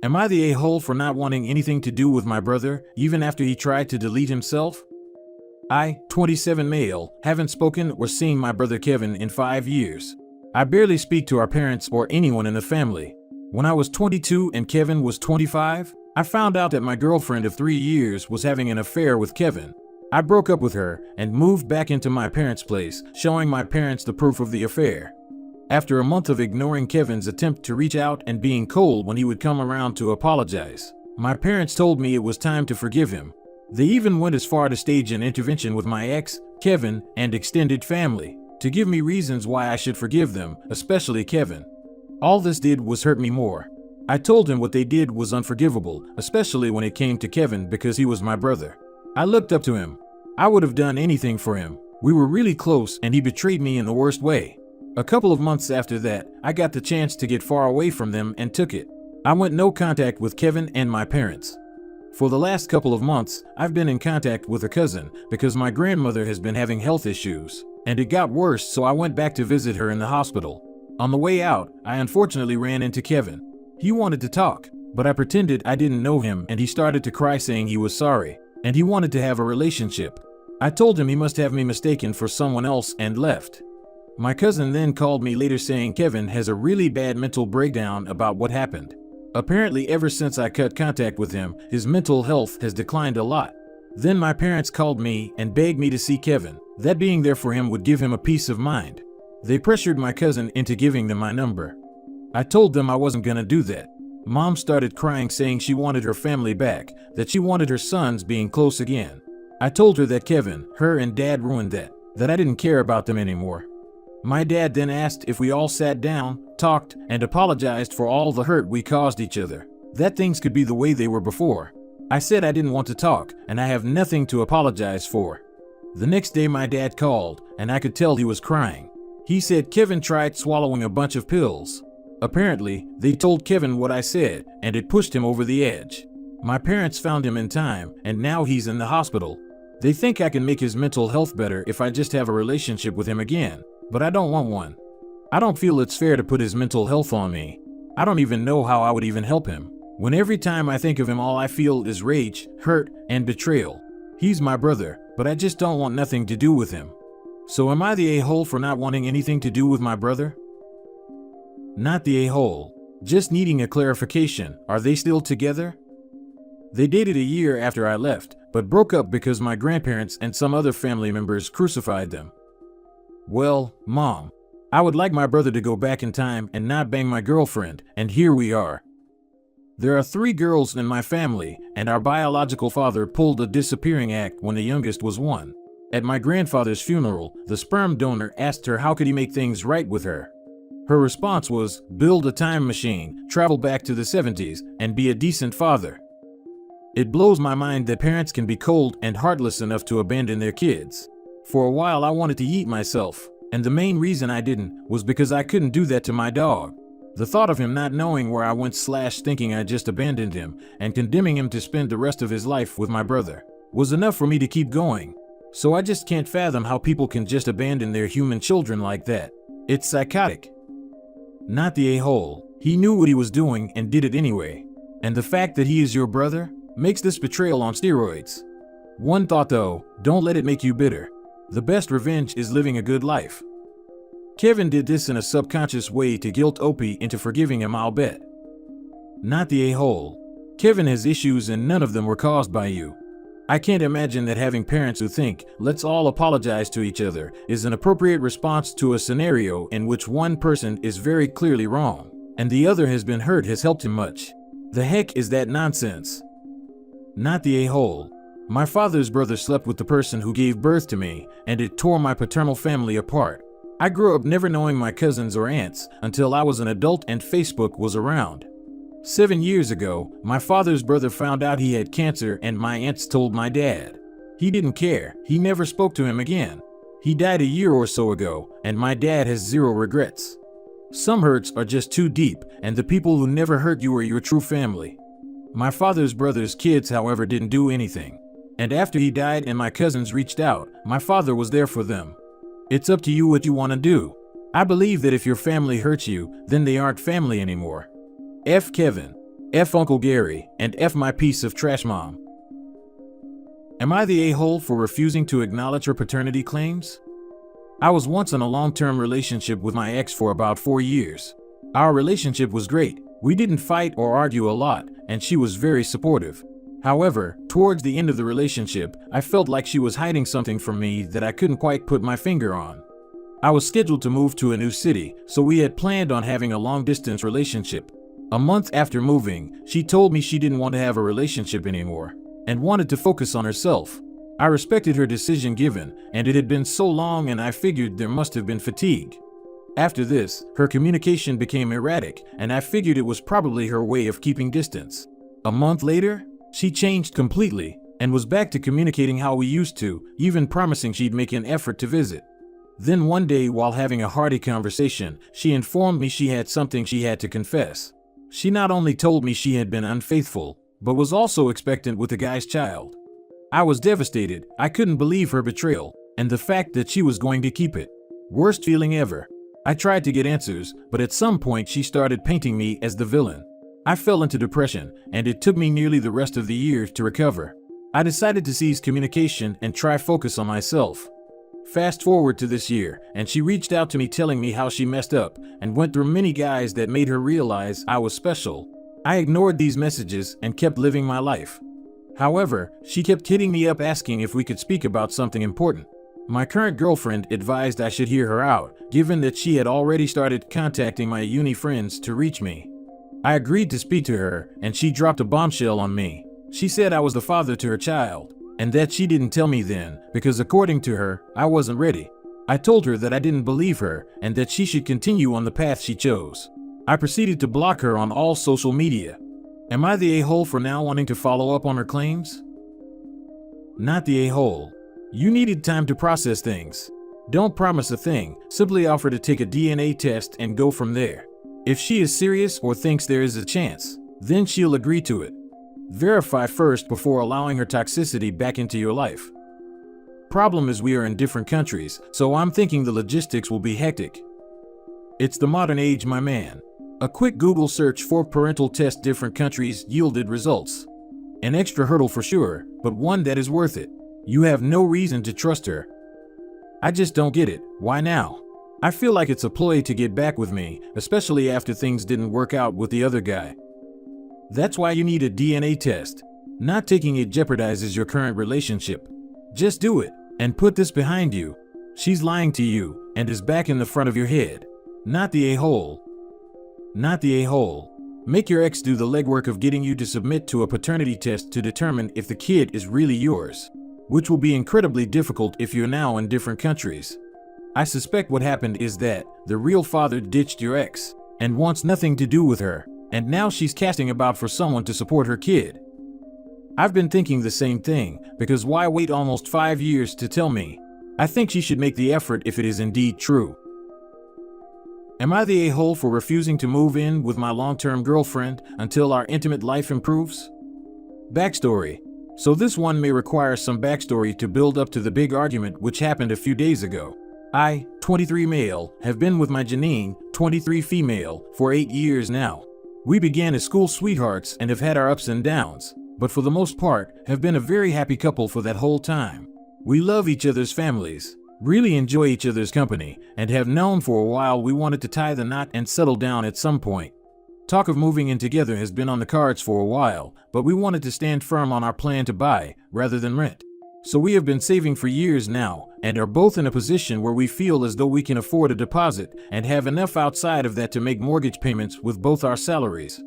Am I the a-hole for not wanting anything to do with my brother, even after he tried to delete himself? I, 27 male, haven't spoken or seen my brother Kevin in 5 years. I barely speak to our parents or anyone in the family. When I was 22 and Kevin was 25, I found out that my girlfriend of 3 years was having an affair with Kevin. I broke up with her and moved back into my parents' place, showing my parents the proof of the affair. After a month of ignoring Kevin's attempt to reach out and being cold when he would come around to apologize, my parents told me it was time to forgive him. They even went as far to stage an intervention with my ex, Kevin, and extended family, to give me reasons why I should forgive them, especially Kevin. All this did was hurt me more. I told him what they did was unforgivable, especially when it came to Kevin because he was my brother. I looked up to him. I would have done anything for him. We were really close and he betrayed me in the worst way. A couple of months after that, I got the chance to get far away from them and took it. I went no contact with Kevin and my parents. For the last couple of months, I've been in contact with a cousin because my grandmother has been having health issues, and it got worse, so I went back to visit her in the hospital. On the way out, I unfortunately ran into Kevin. He wanted to talk, but I pretended I didn't know him and he started to cry saying he was sorry, and he wanted to have a relationship. I told him he must have me mistaken for someone else and left. My cousin then called me later saying Kevin has a really bad mental breakdown about what happened. Apparently ever since I cut contact with him, his mental health has declined a lot. Then my parents called me and begged me to see Kevin. That being there for him would give him a peace of mind. They pressured my cousin into giving them my number. I told them I wasn't gonna do that. Mom started crying saying she wanted her family back, that she wanted her sons being close again. I told her that Kevin, her and Dad ruined that I didn't care about them anymore. My dad then asked if we all sat down, talked, and apologized for all the hurt we caused each other, that things could be the way they were before. I said I didn't want to talk, and I have nothing to apologize for. The next day my dad called, and I could tell he was crying. He said Kevin tried swallowing a bunch of pills. Apparently, they told Kevin what I said, and it pushed him over the edge. My parents found him in time, and now he's in the hospital. They think I can make his mental health better if I just have a relationship with him again, but I don't want one. I don't feel it's fair to put his mental health on me. I don't even know how I would even help him, when every time I think of him all I feel is rage, hurt, and betrayal. He's my brother, but I just don't want nothing to do with him. So am I the a-hole for not wanting anything to do with my brother? Not the a-hole. Just needing a clarification. Are they still together? They dated a year after I left, but broke up because my grandparents and some other family members crucified them. Well, Mom, I would like my brother to go back in time and not bang my girlfriend, and here we are. There are 3 girls in my family, and our biological father pulled a disappearing act when the youngest was 1. At my grandfather's funeral, the sperm donor asked her how could he make things right with her. Her response was, build a time machine, travel back to the 70s, and be a decent father. It blows my mind that parents can be cold and heartless enough to abandon their kids. For a while I wanted to eat myself, and the main reason I didn't was because I couldn't do that to my dog. The thought of him not knowing where I went / thinking I just abandoned him and condemning him to spend the rest of his life with my brother was enough for me to keep going. So I just can't fathom how people can just abandon their human children like that. It's psychotic. Not the a-hole. He knew what he was doing and did it anyway. And the fact that he is your brother makes this betrayal on steroids. One thought though, don't let it make you bitter. The best revenge is living a good life. Kevin did this in a subconscious way to guilt Opie into forgiving him, I'll bet. Not the a-hole. Kevin has issues and none of them were caused by you. I can't imagine that having parents who think, let's all apologize to each other, is an appropriate response to a scenario in which one person is very clearly wrong, and the other has been hurt has helped him much. The heck is that nonsense? Not the a-hole. My father's brother slept with the person who gave birth to me, and it tore my paternal family apart. I grew up never knowing my cousins or aunts until I was an adult and Facebook was around. 7 years ago, my father's brother found out he had cancer and my aunts told my dad. He didn't care, he never spoke to him again. He died a year or so ago, and my dad has 0 regrets. Some hurts are just too deep, and the people who never hurt you are your true family. My father's brother's kids, however, didn't do anything. And after he died and my cousins reached out, my father was there for them. It's up to you what you want to do. I believe that if your family hurts you, then they aren't family anymore. F. Kevin. F Uncle Gary, and F my piece of trash mom. Am I the a-hole for refusing to acknowledge her paternity claims? I was once in a long-term relationship with my ex for about 4 years. Our relationship was great. We didn't fight or argue a lot, and she was very supportive. However, towards the end of the relationship, I felt like she was hiding something from me that I couldn't quite put my finger on. I was scheduled to move to a new city, so we had planned on having a long-distance relationship. A month after moving, she told me she didn't want to have a relationship anymore and wanted to focus on herself. I respected her decision given, and it had been so long and I figured there must have been fatigue. After this, her communication became erratic, and I figured it was probably her way of keeping distance. A month later, she changed completely and was back to communicating how we used to, even promising she'd make an effort to visit. Then one day, while having a hearty conversation, she informed me she had something she had to confess. She not only told me she had been unfaithful, but was also expectant with the guy's child. I was devastated. I couldn't believe her betrayal, and the fact that she was going to keep it. Worst feeling ever. I tried to get answers, but at some point she started painting me as the villain. I fell into depression, and it took me nearly the rest of the year to recover. I decided to cease communication and try focus on myself. Fast forward to this year, and she reached out to me telling me how she messed up and went through many guys that made her realize I was special. I ignored these messages and kept living my life. However, she kept hitting me up asking if we could speak about something important. My current girlfriend advised I should hear her out, given that she had already started contacting my uni friends to reach me. I agreed to speak to her, and she dropped a bombshell on me. She said I was the father to her child, and that she didn't tell me then, because according to her, I wasn't ready. I told her that I didn't believe her, and that she should continue on the path she chose. I proceeded to block her on all social media. Am I the a-hole for now wanting to follow up on her claims? Not the a-hole. You needed time to process things. Don't promise a thing, simply offer to take a DNA test and go from there. If she is serious or thinks there is a chance, then she'll agree to it. Verify first before allowing her toxicity back into your life. Problem is we are in different countries, so I'm thinking the logistics will be hectic. It's the modern age, my man. A quick Google search for parental test different countries yielded results. An extra hurdle for sure, but one that is worth it. You have no reason to trust her. I just don't get it. Why now? I feel like it's a ploy to get back with me, especially after things didn't work out with the other guy. That's why you need a DNA test. Not taking it jeopardizes your current relationship. Just do it, and put this behind you. She's lying to you, and is back in the front of your head. Not the a-hole. Not the a-hole. Make your ex do the legwork of getting you to submit to a paternity test to determine if the kid is really yours, which will be incredibly difficult if you're now in different countries. I suspect what happened is that the real father ditched your ex and wants nothing to do with her, and now she's casting about for someone to support her kid. I've been thinking the same thing, because why wait almost 5 years to tell me? I think she should make the effort if it is indeed true. Am I the a-hole for refusing to move in with my long-term girlfriend until our intimate life improves? Backstory. So this one may require some backstory to build up to the big argument which happened a few days ago. I, 23 male, have been with my Janine, 23 female, for 8 years now. We began as school sweethearts and have had our ups and downs, but for the most part, have been a very happy couple for that whole time. We love each other's families, really enjoy each other's company, and have known for a while we wanted to tie the knot and settle down at some point. Talk of moving in together has been on the cards for a while, but we wanted to stand firm on our plan to buy, rather than rent. So we have been saving for years now, and are both in a position where we feel as though we can afford a deposit and have enough outside of that to make mortgage payments with both our salaries.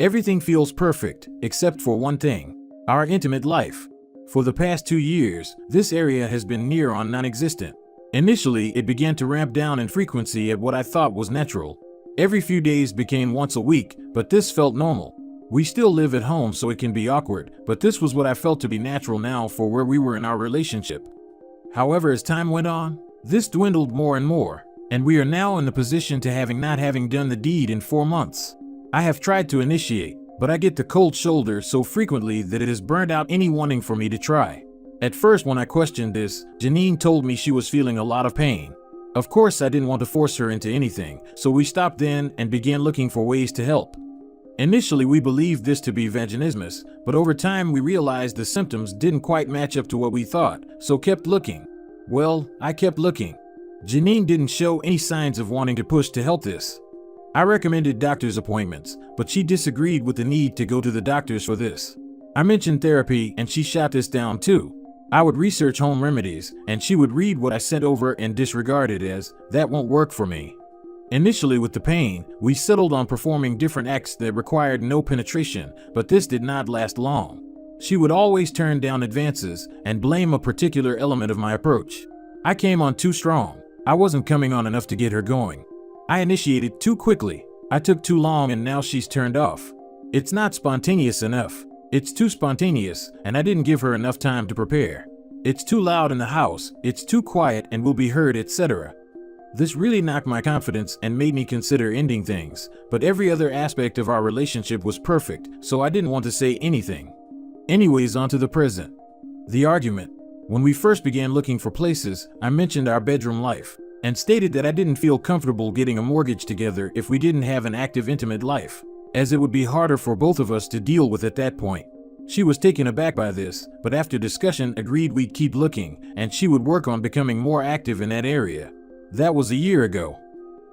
Everything feels perfect, except for one thing: our intimate life. For the past 2 years, this area has been near on non-existent. Initially, it began to ramp down in frequency at what I thought was natural. Every few days became once a week, but this felt normal. We still live at home, so it can be awkward, but this was what I felt to be natural now for where we were in our relationship. However, as time went on, this dwindled more and more, and we are now in the position to not having done the deed in 4 months. I have tried to initiate, but I get the cold shoulder so frequently that it has burned out any wanting for me to try. At first, when I questioned this, Janine told me she was feeling a lot of pain. Of course, I didn't want to force her into anything, so we stopped then and began looking for ways to help. Initially, we believed this to be vaginismus, but over time we realized the symptoms didn't quite match up to what we thought, so kept looking. Well, I kept looking. Janine didn't show any signs of wanting to push to help this. I recommended doctor's appointments, but she disagreed with the need to go to the doctors for this. I mentioned therapy and she shot this down too. I would research home remedies, and she would read what I sent over and disregard it as, "That won't work for me." Initially, with the pain, we settled on performing different acts that required no penetration, but this did not last long. She would always turn down advances and blame a particular element of my approach. I came on too strong. I wasn't coming on enough to get her going. I initiated too quickly. I took too long and now she's turned off. It's not spontaneous enough. It's too spontaneous, and I didn't give her enough time to prepare. It's too loud in the house, it's too quiet and will be heard, etc. This really knocked my confidence and made me consider ending things, but every other aspect of our relationship was perfect, so I didn't want to say anything. Anyways, on to the present. The argument. When we first began looking for places, I mentioned our bedroom life, and stated that I didn't feel comfortable getting a mortgage together if we didn't have an active intimate life, as it would be harder for both of us to deal with at that point. She was taken aback by this, but after discussion agreed we'd keep looking, and she would work on becoming more active in that area. That was a year ago.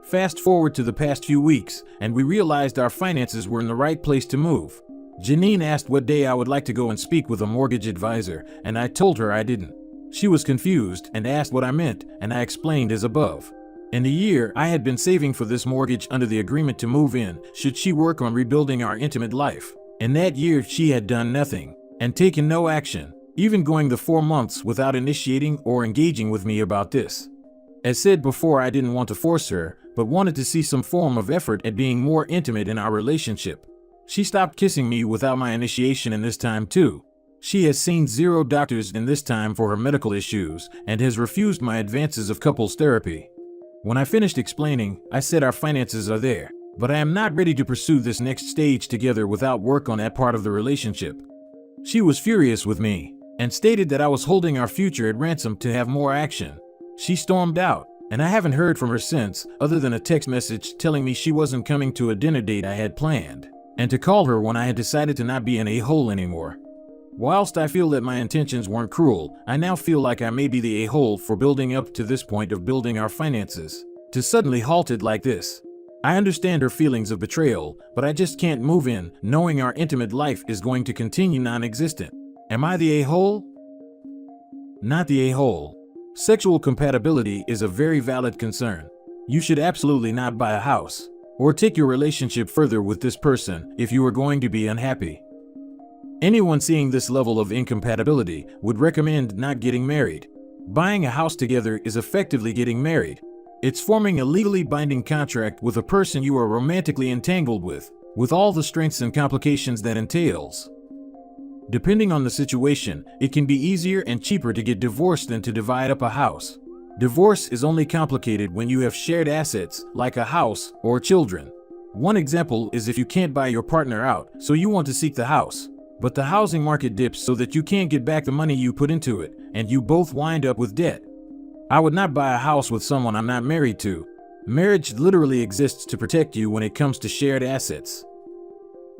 Fast forward to the past few weeks, and we realized our finances were in the right place to move. Janine asked what day I would like to go and speak with a mortgage advisor, and I told her I didn't. She was confused and asked what I meant, and I explained as above. In a year, I had been saving for this mortgage under the agreement to move in, should she work on rebuilding our intimate life. In that year, she had done nothing, and taken no action, even going the 4 months without initiating or engaging with me about this. As said before, I didn't want to force her, but wanted to see some form of effort at being more intimate in our relationship. She stopped kissing me without my initiation in this time too. She has seen 0 doctors in this time for her medical issues, and has refused my advances of couples therapy. When I finished explaining, I said our finances are there, but I am not ready to pursue this next stage together without work on that part of the relationship. She was furious with me, and stated that I was holding our future at ransom to have more action. She stormed out, and I haven't heard from her since, other than a text message telling me she wasn't coming to a dinner date I had planned, and to call her when I had decided to not be an a-hole anymore. Whilst I feel that my intentions weren't cruel, I now feel like I may be the a-hole for building up to this point of building our finances, to suddenly halt it like this. I understand her feelings of betrayal, but I just can't move in, knowing our intimate life is going to continue non-existent. Am I the a-hole? Not the a-hole. Sexual compatibility is a very valid concern. You should absolutely not buy a house, or take your relationship further with this person if you are going to be unhappy. Anyone seeing this level of incompatibility would recommend not getting married. Buying a house together is effectively getting married. It's forming a legally binding contract with a person you are romantically entangled with all the strengths and complications that entails. Depending on the situation, it can be easier and cheaper to get divorced than to divide up a house. Divorce is only complicated when you have shared assets, like a house or children. One example is if you can't buy your partner out, so you want to seek the house. But the housing market dips so that you can't get back the money you put into it, and you both wind up with debt. I would not buy a house with someone I'm not married to. Marriage literally exists to protect you when it comes to shared assets.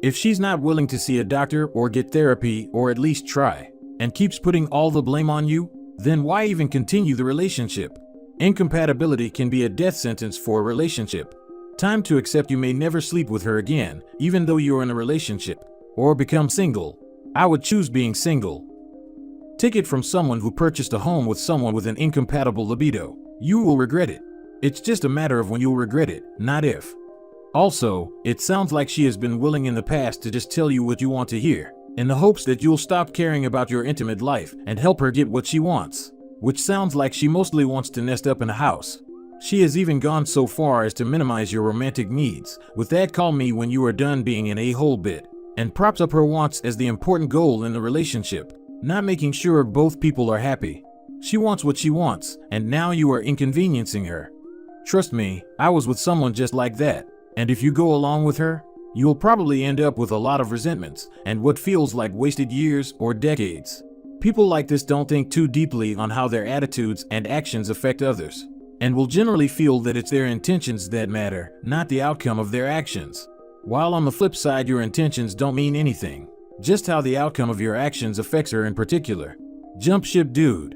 If she's not willing to see a doctor or get therapy or at least try, and keeps putting all the blame on you, then why even continue the relationship? Incompatibility can be a death sentence for a relationship. Time to accept you may never sleep with her again, even though you're in a relationship. Or become single. I would choose being single. Take it from someone who purchased a home with someone with an incompatible libido. You will regret it. It's just a matter of when you'll regret it, not if. Also, it sounds like she has been willing in the past to just tell you what you want to hear, in the hopes that you'll stop caring about your intimate life and help her get what she wants, which sounds like she mostly wants to nest up in a house. She has even gone so far as to minimize your romantic needs, with that "call me when you are done being an a-hole" bit, and props up her wants as the important goal in the relationship, not making sure both people are happy. She wants what she wants, and now you are inconveniencing her. Trust me, I was with someone just like that, and if you go along with her, you'll probably end up with a lot of resentments and what feels like wasted years or decades. People like this don't think too deeply on how their attitudes and actions affect others, and will generally feel that it's their intentions that matter, not the outcome of their actions. While on the flip side, your intentions don't mean anything. Just how the outcome of your actions affects her in particular. Jump ship dude.